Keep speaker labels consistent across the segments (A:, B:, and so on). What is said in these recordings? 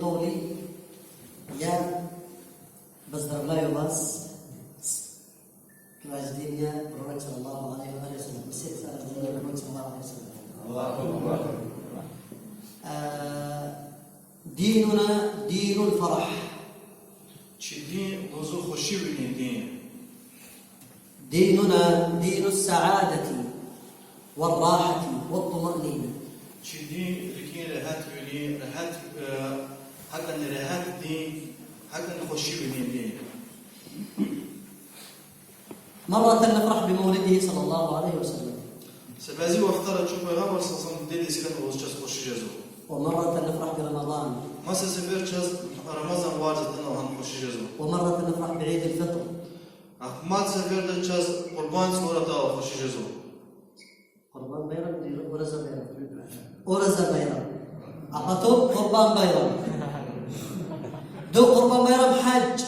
A: قولي يا بزرگلای واس كواجدينيا بروفيت صلى الله عليه وسلم بسيط بروفيت صلى الله عليه وسلم ديننا دين الفرح ديننا دين السعادة والراحة والطمأنينة مرة نفرح بمولده صلى الله عليه وسلم ومرة نفرح برمضان ومرة نفرح بعيد الفطر قربان بيرم ورزا بيرم ورزا بيرم أعطوا قربان بيرم دو قربان بيرم حج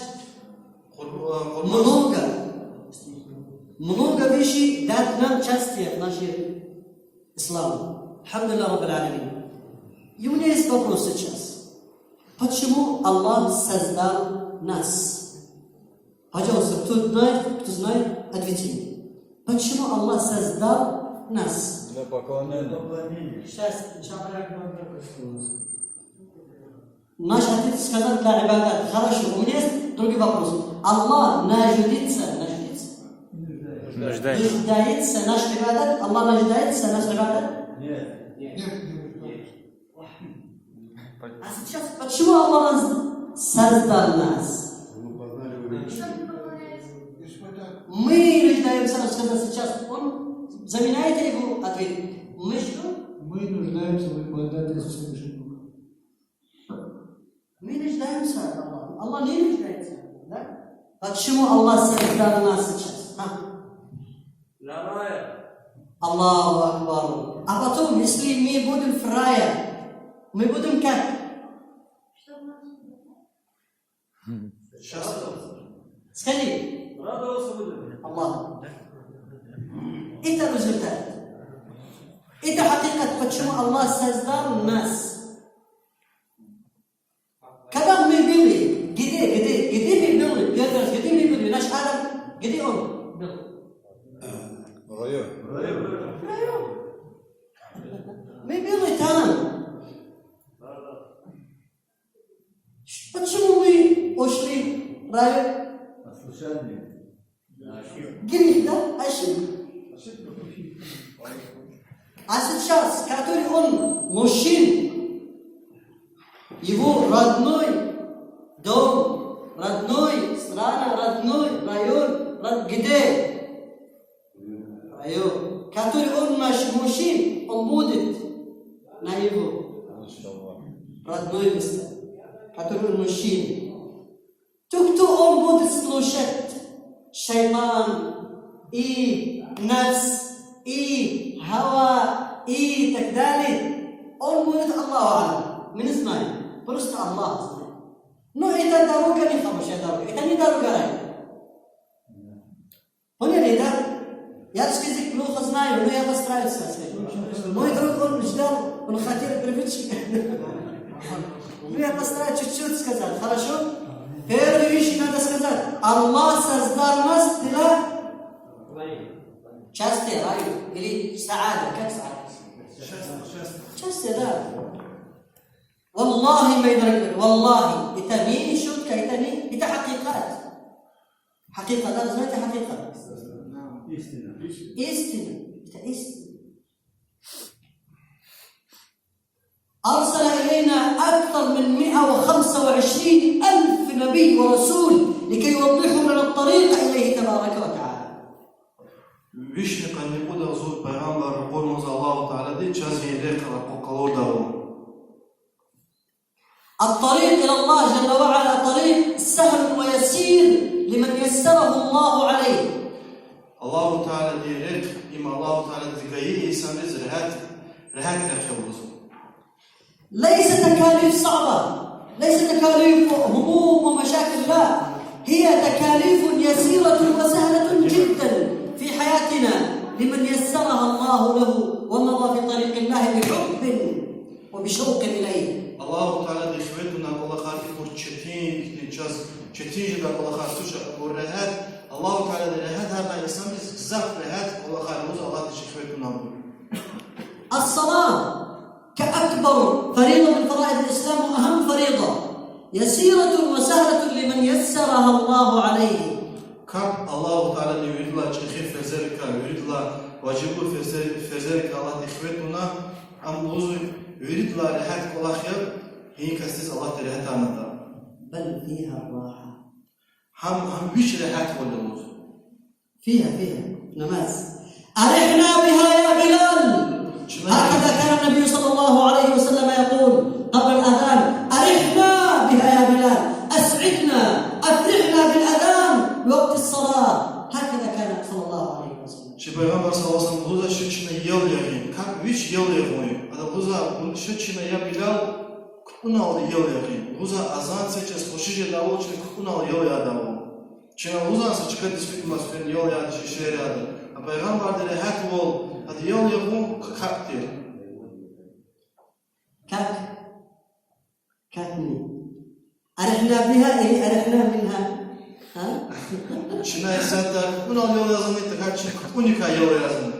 A: منوغا بيشي دات نام частия в нашей ислам. Алхамдулилlah Раббил Алямин. И у меня есть вопрос сейчас. Почему Аллах создал нас? Пожалуйста, кто знает, ответьте. Почему Аллах создал нас?
B: Для поклонения.
A: Сейчас, наш отец сказал для ибадат. Хорошо, у меня есть другой вопрос. Аллах нуждается наш ибадат? Аллах нуждается наш ибадат?
B: Нет.
A: А сейчас, почему Аллах создал нас? Мы нуждаемся, он сказал сейчас, он заменяет его ответ. Мы что?
C: Мы нуждаемся в ибадате Всевышнего.
A: Мы нуждаемся в Аллахе. Аллах не нуждается. Да? Почему Аллах создал нас сейчас? Аллаху Акбар. А потом, если мы будем в рае, мы будем как? Скажи. Аллах. Это результат. Это حقيقة, почему Аллах создал нас. Когда мы были, где мы были? Первый раз, где мы были? Наш Адам, где он был?
B: В раю.
A: Мы были там. Почему мы ушли в рай? Грех, да? Ошибка. А сейчас, который он мужчина, его родной дом, родной страна, родной район, где? Район. Который он наш мужчина, он будет на его родной место, который он мужчина. То, кто он будет слушать, шайтан и нафс, и хава, и так далее, он будет Аллах. Мы не знаем, просто Аллах знает. Но эта дорога не хорошая дорога, это не дорога рая. Поняли, да? Я русский язык плохо знаю, но я постараюсь сказать. Мой друг, он ждал, он хотел привычки. Ну я постараюсь чуть-чуть сказать, хорошо? Первую вещь надо сказать. Аллах создал нас для счастья, рая, или саада, как саада? Счастье, да. Валлахи, мои дорогие, валлахи, это не шутка, это хакикат. Хакикат, да, знаете хакикат? Истина. Это истина. أرسل إلينا أكثر من 125,000 نبي ورسول لكي يوضحوا لنا الطريق إليه تبارك وتعالى.
D: Вишника не буде зуд пайгамбар рукою за Аллаху Таala ди час він рекала поколодаво.
A: الطريق إلى الله جل وعلا طريق سهل ويسير لمن يسره الله عليه.
D: Allahu Taala ди рек има Аллаху Таala ди гаи инсан из рехат рекавузу.
A: ليس تكاليف صعبة، ليس تكاليف هموم ومشاكل، لا، هي تكاليف يسيرة وسهلة جدا في حياتنا لمن يسرها الله له ومضى في طريق الله بحب وبشوق إليه.
D: Allahu Teala dihvetu na kola harfi kur çetin çaz çetin da kola harfi kur rehat Allahu Teala de rehat hada insan biz zaf rehat kola harfi Allah dihvetu na bu.
A: الصلاة كأكبر فريضة من فرائض الإسلام وأهم فريضة يسيرة وسهلة لمن يسرها الله عليه.
D: Kap Allahu Teala de yuridla çehi fezerika yuridla vacibu fezerika Allah dihvetu na am buzu yuridla rehat kola khir hi kastis Allah de rehat anada.
A: بل فيها الراحة.
D: هم وش rehat wala buzu.
A: فيها نماز. أرحنا بها يا بلال. هكذا كان النبي صلى الله عليه وسلم يقول قبل الأذان: أرحنا بها يا بلال، أسعدنا، أفرحنا بالأذان بوقت الصلاة. هكذا كان صلى الله عليه وسلم.
D: Чи Пайгамбар саллаллаху алейхи ва саллям буза шучина ел ягин. Как вич ел ягин. Ада буза шучина я Билал кунал ел ягин. Буза азан сейчас хошиже давол чи кунал ел ядавол. Чина буза се чекат диспит масфен ел яд шишер яд. А Пайгамбар де реhat wol ад ел ягун кактир.
A: كاتني أرحنا بها يعني أرحنا منها. ها؟
D: Чина есата кунал ел язын итак чи куника ел язын.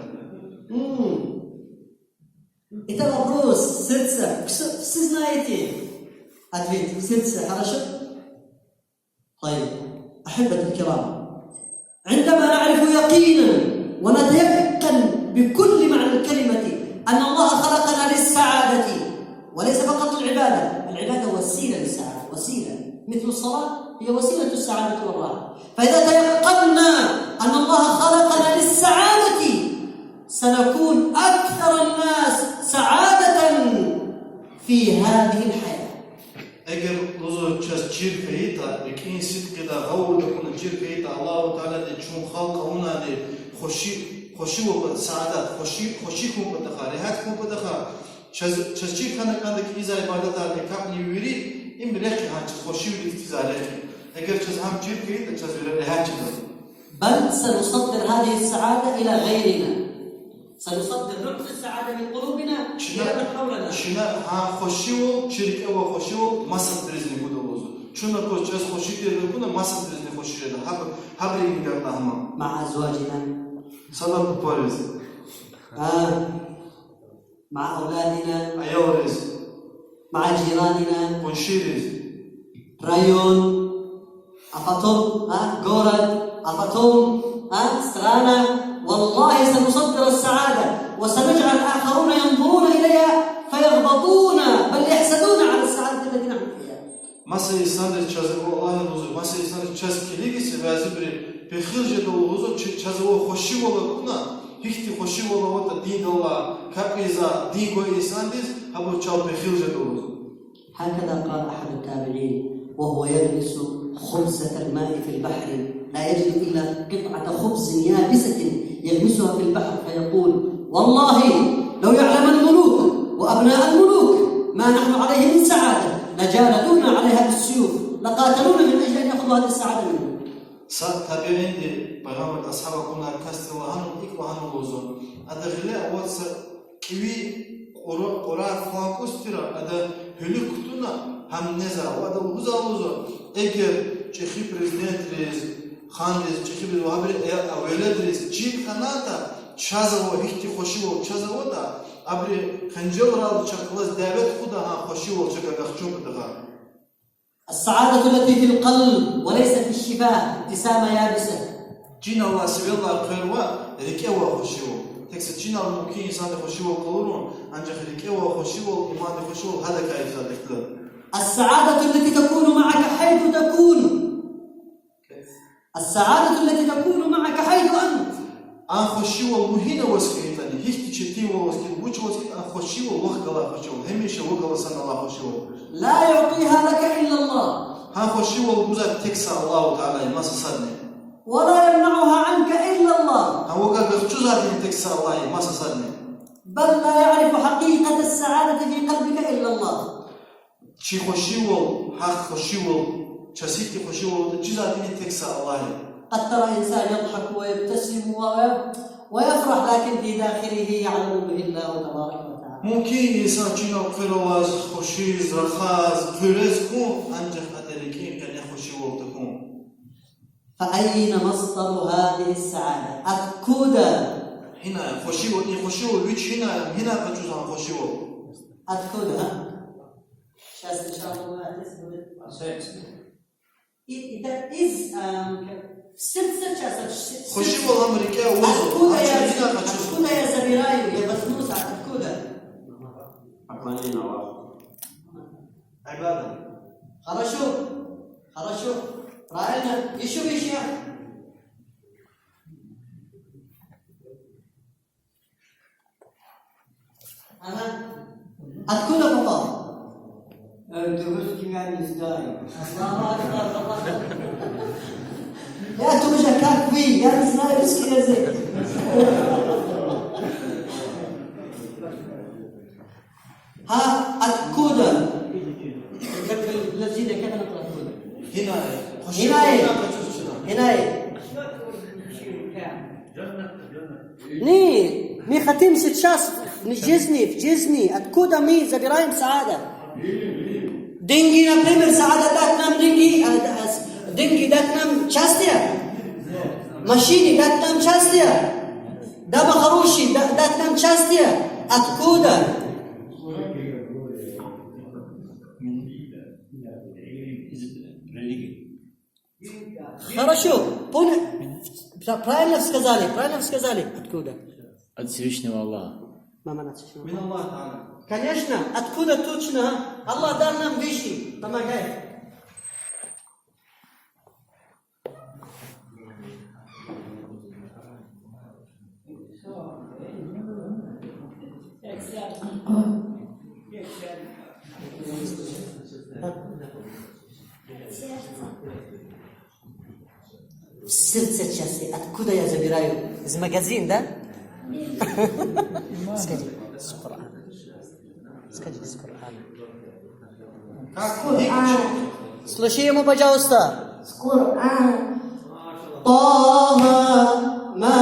A: Это вопрос сердца. Все знаете ответ сердца, хорошо? طيب أحبة الكرام، عندما نعرف يقينا ونتيقن بكل معنى الكلمة أن الله خلقنا للسعادة وليس فقط العبادة. العبادة وسيلة للسعادة، وسيلة مثل الصلاة هي وسيلة السعادة والراحة. فإذا تيقنا أن الله خلقنا للسعادة سنكون أكثر الناس سعادة في هذه الحياة.
D: Eğer luzu çaz çirkeyi ta ekin sitkeda gavur da kunu çirkeyi ta Allahu Teala de çun halka ona de xoşi ol saadat xoşi kum pataka rehat kum pataka çaz çirkana kandaki iza ibadet de kapni viri im bilek ha xoşi ul iftizale. Eğer çaz ham çirkeyi ta çaz rehat çaz.
A: بل سنصدر هذه السعادة إلى غيرنا. سنصدر نعطي السعادة من قلوبنا إلى من حولنا.
D: Çina ha xoşi ol çirke ve xoşi ol masat drizini budu luzu. Çuna ko çaz xoşi de kuna masat drizini xoşi de habri ingarna hama.
A: مع أزواجنا.
D: Sabah bu parız.
A: مع أولادنا.
D: Ayavriz.
A: مع جيراننا.
D: Konşiriz.
A: رايون. أفطم. جورد. أفطم. سترانا. والله سنصدر السعادة وسنجعل الآخرون ينظرون إليها فيغبطون بل يحسدون على السعادة التي نحن فيها.
D: Masa insanlar çazı Allah'ın luzu. Masa insanlar çaz kiligisi bazı bir pehilce de luzu çazı o hoşi ola kuna. Hiçti hoşi ola o da din ola kapiza din go insandiz ha bu çal pehilce de luzu.
A: هكذا قال أحد التابعين وهو يجلس خبزة الماء في البحر لا يجد إلا قطعة خبز يابسة يلمسها في البحر فيقول: والله لو يعلم الملوك وأبناء الملوك ما نحن عليه من سعادة لجالدونا عليها بالسيوف لقاتلونا من أجل أن يأخذوا هذه السعادة منهم.
D: Tabi'in de Peygamber ashaba kuna kastı hanım ilk hanım luzu. Ada gile avsa kivi ora fakustira ada hülü kutuna ham neza ada uza luzu. Eğer Çehi prezident rez Xandiz Çehi bir haberi evledriz çiğ kanata çazavo hiçti xoşivo çazavo da abri xanjel ralı çakılaz davet xuda ha xoşivo çakagakçum da.
A: السعادة التي في القلب وليس في الشفاه ابتسامة يابسة.
D: Cin Allah seviyorlar kırva rikeva xoşivo. Tekse Cin Allah mümkün insan da xoşivo kolunu ancak rikeva xoşivo iman da xoşivo hada kayfadetler.
A: السعادة التي تكون معك حيث تكون. السعادة التي تكون معك حيث أنت.
D: An xoşivo muhina vaskitani hiçti çetivo vaskit buç vaskit an xoşivo vaqgala xoşivo hemişe vaqgala san Allah xoşivo.
A: لا يعطيها لك إلا الله.
D: Ha xoşivo buza teksa Allahu Teala masa sadne.
A: ولا يمنعها عنك إلا الله.
D: Ha vaqga gıçu zaten teksa Allah masa sadne.
A: بل لا يعرف حقيقة السعادة في قلبك إلا الله.
D: Çi xoşivo ha xoşivo çasiti xoşivo çi zaten teksa Allah.
A: قد ترى إنسان يضحك ويبتسم ويفرح لكن في داخله يعلم به الله تبارك وتعالى.
D: ممکن انسان چینا قرواز خوشیز رخاز پرز کن انجا خطرکی کنی خوشی وقت کن.
A: فأين مصدر هذه السعادة؟ أتكودا
D: هنا خوشی وقت خوشی وقت ویچ هنا کجوز هم خوشی وقت.
A: أتكودا شاست إن شاء الله إذا سلسلة شاست
D: خوشی وقت امریکا وزو.
A: أتكودا يا زبيرايو يا بسنوس أتكودا.
D: عبادة.
A: хорошо правильно еще вещи. Ага. Откуда попал?
C: Это русский я не знаю.
A: Я тоже как вы, я не знаю русский язык. откуда? Как الذين كانوا откуда?
D: هنا
A: هنا Не, мы хотим сейчас в жизни, откуда мы забираем саада? Деньги, например, саада дать нам деньги дать нам счастье, машины дать нам счастье, дома хорошие дать нам счастье. Откуда? Хорошо, понял? Правильно сказали. Откуда?
E: От Всевышнего Аллаха.
A: Мама начала.
D: من الله تعالى.
A: Конечно, откуда точно? Аллах дал нам вещи, помогает. В сердце сейчас, откуда я забираю? Из магазина, да? Скажи, с Корана. Скажи, с Корана. Слушай ему, пожалуйста. С Корана. Таха, ма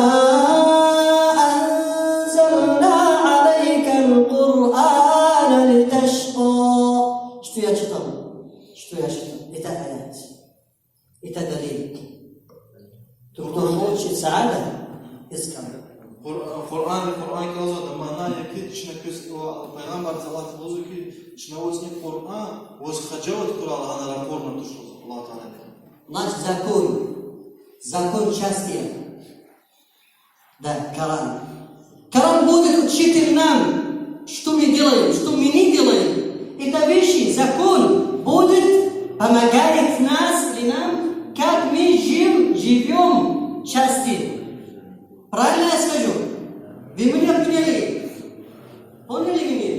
A: анзална алейка аль-Кур'ана литашқа. Что я читал? Это аят. Это далиль. Кто хочет саада, искал.
D: Kur'an kazandı. Manaya ki içine köz Peygamber sallallahu aleyhi ve sellem içine olsun Kur'an voz hacavat kuralı ana raporuna tuşlu Allah Teala.
A: Наш закон счастья. Да, Коран. Коран будет учить нам, что мы делаем, что мы не делаем. Это вещи, закон будет помогает нас или нам, как мы живем счастье. Правильно я скажу? Вы меня поняли? Поняли меня?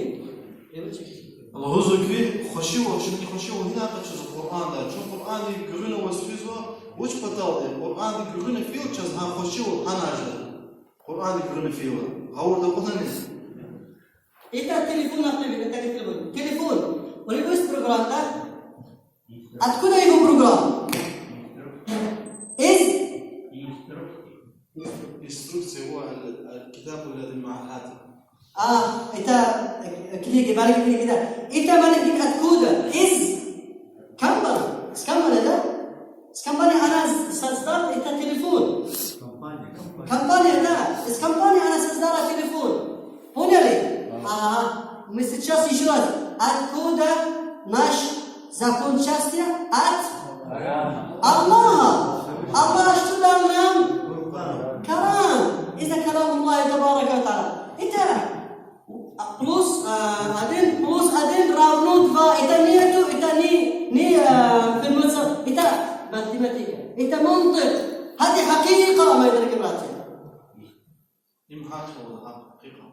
D: Allahu zikri hoşi var. Şimdi hoşi var. Hina kaçız Kur'an'da. Çünkü Kur'an'da görünen vasfı var. Uç patalı. Kur'an'da görünen fiil çaz ha hoşi var. Hanajda. Kur'an'da görünen fiil var. Havurda kullanır.
A: Это телефон, например, это телефон. Телефон. У него есть программа, да? Откуда его программа?
D: Инструкция هو الكتاب الذي مع الهاتف.
A: это كليكي بالك كده. Это بالك откуда? Из компании. С компании, да? С компании она создала это телефон. Компания, да. Из компании она создала телефон. Поняли? Мы сейчас еще раз. Откуда наш закон счастья? От Аллаха. Аллах что дал нам? Коран. Это калам Аллаха табарака ва та'аля. Это плюс один равно 2. Это нету, это не في المصدر. Это математика. Это منطق. هذه حقيقة ما يدرك براتي.
D: إمهات هو حقيقة.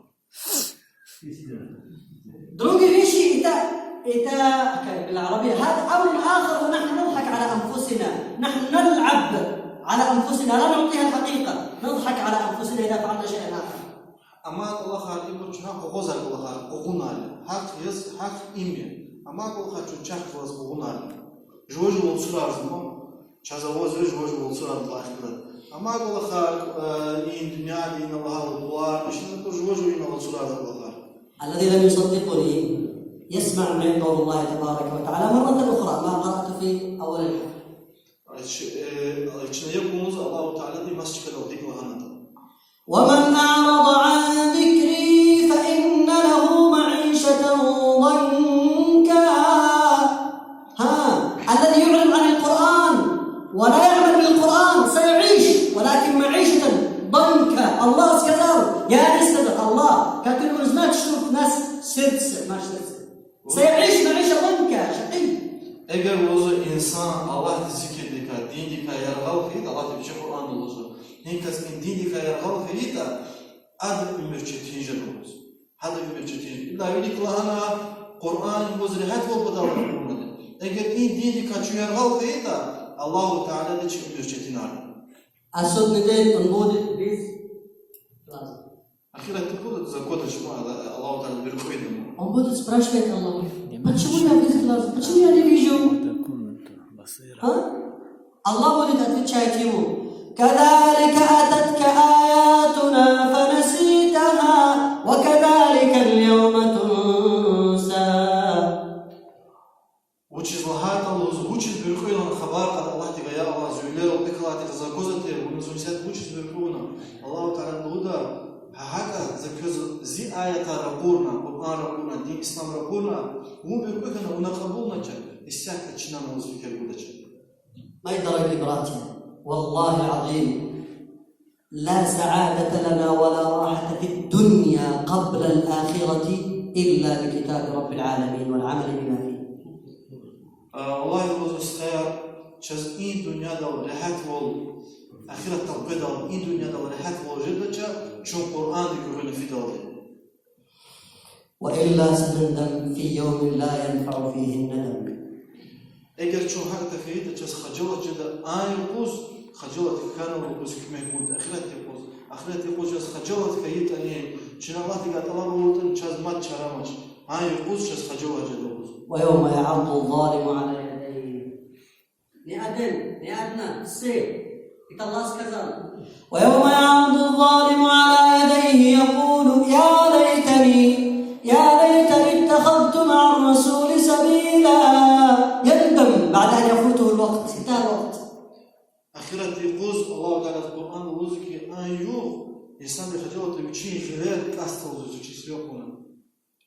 A: Другие вещи это بالعربية هذا أمر آخر ونحن نضحك على أنفسنا. نحن نلعب على أنفسنا لا نعطيها الحقيقة. نضحك على أنفسنا إذا فعلنا شيئا آخر.
D: أما الله خالق يقول شنو قوزك الله خالق قونال حق يز حق إمي أما الله خالق شو شخص واس قونال جوج والسرار زمان شازواز جوج والسرار باخبر أما الله خالق إن دنيا إن الله الدوار مش نقول جوج إن الله السرار الله خالق
A: الذي لم يصدقني يسمع من قول الله تبارك وتعالى مرة أخرى ما قرأت في أول الحلقة. ومن أعرض عن ذكري فإن له معيشة ضنكا. الذي يعرض عن القرآن ولا يعمل بالقرآن سيعيش ولكن معيشة ضنكا. الله سكذا يا نستدر الله كاتل ما تشوف ناس سرس ما سيعيش معيشة ضنكا شقي.
D: Eğer o insan Allah zikredika, dindika yargal kıyıda, Allah da bir şey Kur'an'da olsun. Hinkas in dindika yargal kıyıda, adı ümür çetince olsun. Adı ümür çetince. İlla öyle kılahana Kur'an'ın bozulu hat ol bu da olmadı. Eğer in dindika çu yargal kıyıda, Allah-u Teala da çık ümür çetin arı.
A: Asıl neden onboarded biz lazım.
D: Ахират будут законы чему Аллах Таala bir koydu.
A: Onboarded спрашивает Allah. Почему я в класс? Почему я не вижу? Allah будет отвечать ему. كذلك أتتك آياتنا فنسيتها وكذلك اليوم تنسى.
D: Учи злахат Аллах, учи bir koyulan haber kad Allah diga ya Allah züller o beklati zakozate bunu zümsiyat учи bir koyuna. Allah Taala duda haka zakoz zi ayata rakurna Kur'an rakurna din İslam rakurna bu bir koyuna ona kabulna çek. İsyak içinden o zikir burada çek.
A: ما يدرك براتي والله العظيم لا سعادة لنا ولا راحة في الدنيا قبل الآخرة إلا بكتاب رب العالمين والعمل بما فيه.
D: Allah yolu isteyar çöz in dünyada rahat ol ahiret tavkida in dünyada rahat ol jiddaça çünkü Kur'an'ı görünü fidalı.
A: وإلا سنندم في يوم لا ينفع فيه الندم.
D: Eğer çoğu hakta fiyatı çöz hacalat ceda aynı kuz hacalat kanı kuz kime kuz ahiret kuz ahiret kuz çöz hacalat fiyatı ne çin Allah diga talab oltun çöz mat çaramaç aynı kuz çöz hacalat ceda kuz.
A: ويوم يعض الظالم على يديه لأدنى السيف يطلع كذا. ويوم يعض الظالم على يديه يقول يا ليتني اتخذت مع الرسول سبيلا. يندم بعد أن يفوته الوقت. انتهى الوقت.
D: Ahiret kuz Allah Teala Kur'an uluzu ki aynı yok insan bir hacalat bir şey khilat kastı uluzu çizgi yok buna.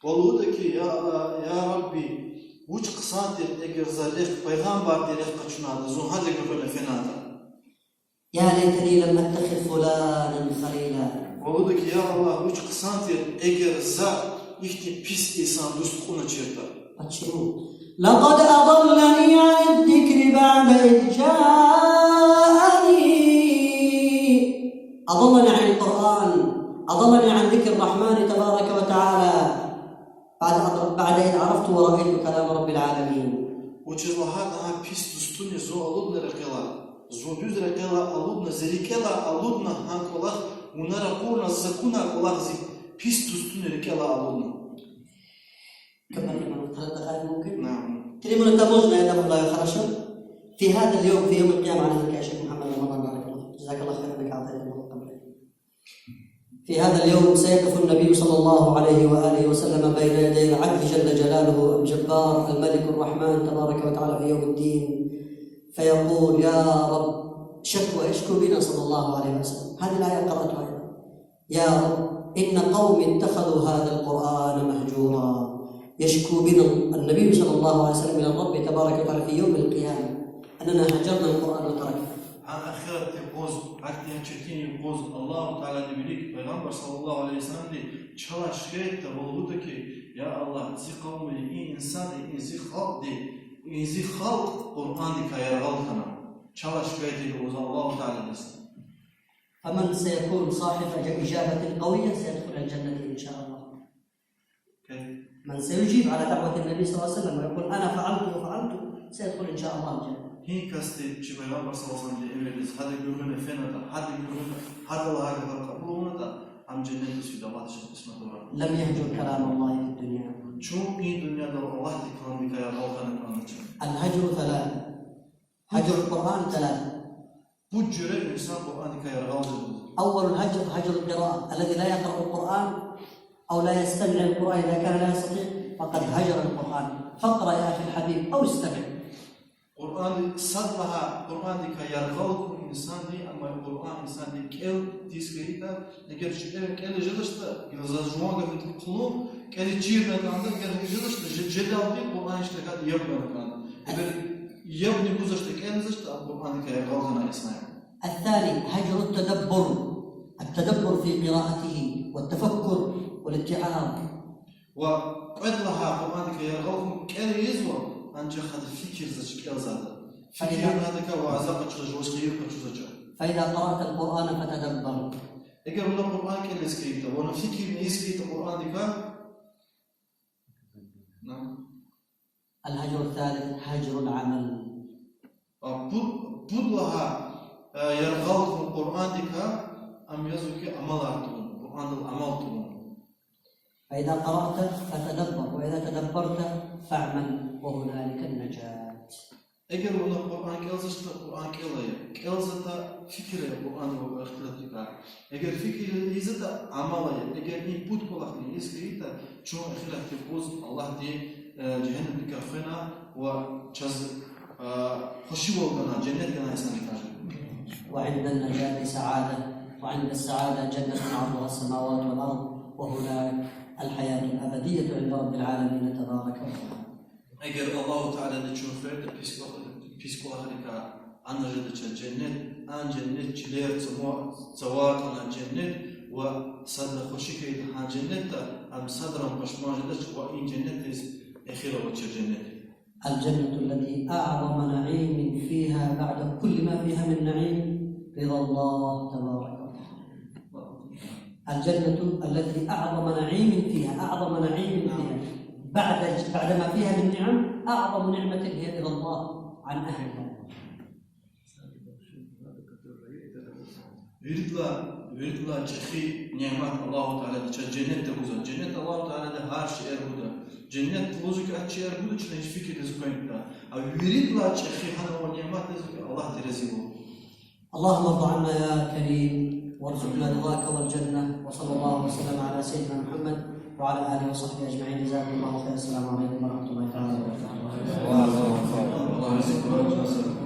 D: Vallahi da ki ya Allah ya Rabbi uç kısat eğer zalif peygamber derek kaçınadı zun hadi görüne fenada.
A: يا ليتني لم أتخذ فلانا خليلا.
D: Vallahi da ki ya Allah uç kısat eğer za ihti pis insan dostluğuna çırptı.
A: Почему? لقد أضلني عن الذكر بعد إذ جاءني. أضلني عن القرآن أضلني عن ذكر الرحمن تبارك وتعالى بعد إذ عرفت ورأيت كلام رب العالمين.
D: Uçizlaha daha pis dostluğunu zo aludna rekela. Zo düz rekela aludna zerikela aludna hankolah unara kurna zakuna kolah zik pis dostluğunu rekela aludna.
A: كمل 3 دقائق ممكن؟
D: نعم.
A: كلمة تموزنا يا دم الله خرشا في هذا اليوم في يوم القيامة على ذلك يا شيخ محمد رمضان بارك الله جزاك الله خير انك اعطيتنا الوقت. في هذا اليوم سيقف النبي صلى الله عليه واله وسلم بين يدي العبد جل جلاله الجبار الملك الرحمن تبارك وتعالى في يوم الدين فيقول يا رب يشكو بنا صلى الله عليه وسلم. هذه الآية قرأتها أيضا. يا رب إن قوم اتخذوا هذا القرآن مهجورا. يشكو بنا النبي صلى الله عليه وسلم إلى الرب تبارك وتعالى في يوم القيامة أننا هجرنا القرآن وتركنا.
D: Ahiret boz, akliyen çetin boz. Allah-u Teala bilik Peygamber sallallahu aleyhi ve sellem de çala şikayet de oldu ki ya Allah zi kavmi insan zi halk de zi halk Kur'an-ı kayar halkana. Çala şikayet de boz Allah-u Teala desin.
A: فمن سيكون صاحب إجابة قوية سيدخل الجنة إن شاء الله. من سيجيب على دعوة النبي صلى الله عليه وسلم ويقول أنا فعلت وفعلت سيدخل إن شاء الله الجنة.
D: Hin kastı ki Peygamber sallallahu aleyhi ve sellem emrediz. Hadi görüne fenada, hadi görüne, hadi Allah'a kadar kabuluna da am cenneti südü Allah için kısmet olarak.
A: لم يهجر كلام الله في الدنيا.
D: Çok iyi dünyada Allah dikkatin bir kaya Allah'ın anlatacak.
A: الهجر 3. هجر القرآن 3.
D: Bu cüre insan Kur'an-ı kayar alacak.
A: أول الهجر هجر القراءة. الذي لا يقرأ القرآن أو لا يستمع القرآن إذا كان لا يستطيع فقد هجر القرآن. فاقرأ يا أخي الحبيب أو استمع.
D: Kur'an sadlaha Kur'an dika yargıl insan di ama Kur'an insan di kel diskayda eğer şöyle kel jılışta yazıcıma gafet kulu kel çirme kanda kel jılışta jedal di Kur'an işte kad yapma kanda eğer yapni kuzuşta kel jılışta Kur'an dika yargıl na ismail.
A: الثاني هجر التدبر، التدبر في قراءته والتفكر والاتعاظ.
D: وقدلها Kur'an dika yargıl kel yazwa ancak hadi fikir zaç kel zada. Fikir hadi ka vaazak açılış hoşgir açılış.
A: فإذا قرأت القرآن فتدبر.
D: Eğer ona Kur'an kel eskiyta, ona fikir ne eskiyta Kur'an dika
A: الهجر الثالث هجر العمل.
D: Budlaha yargılkın Kur'an dika am yazı ki amal artığın, Kur'an'ın amal tuğun.
A: فإذا قرأت فتدبر وإذا تدبرت فاعمل وهنالك النجاة.
D: Eğer ona Kur'an kelzışta Kur'an kelzata fikre Kur'an'ı ihtilat dika. Eğer fikri izata amalaya, eğer iyi put kolakni eskiyta çoğu ihtilat dikuz Allah di cehennem dika fena ve çaz hoşi olgana cennet gana insan dika.
A: وعند النجاة سعادة، وعند السعادة جنة عرضها السماوات والأرض، وهناك الحياة الأبدية عند رب العالمين تبارك وتعالى.
D: Eğer Allah-u Teala'nın çöferde psikolojika anlatıcı cennet, an cennetçiler zavakana cennet ve sadra hoşikaydı ha cennette am sadran başmacıdır ve in cennet ehire ve cennet.
A: الجنة التي أعظم نعيم فيها بعد كل ما فيها من نعيم رضا الله تبارك وتعالى. الجنة التي أعظم نعيم فيها، أعظم نعيم فيها بعد ما فيها من نعم، أعظم نعمة هي رضا الله عن أهلها.
D: Veritla çeşi nimet Allah-u Teala'da cennette buzar. Cennet Allah-u Teala'da her şey burada. Cennet buzuk her şey burada için hiç fikir ezukayında. Ama veritla çeşi hanı o nimet ezuk Allah terezi bu.
A: اللهم ارض عنا يا كريم وارزقنا رضاك والجنة، وصلى الله وسلم على سيدنا محمد وعلى آله وصحبه أجمعين. جزاكم الله خير. السلام عليكم ورحمة الله تعالى وبركاته.
D: Allah razı olsun. Allah razı olsun.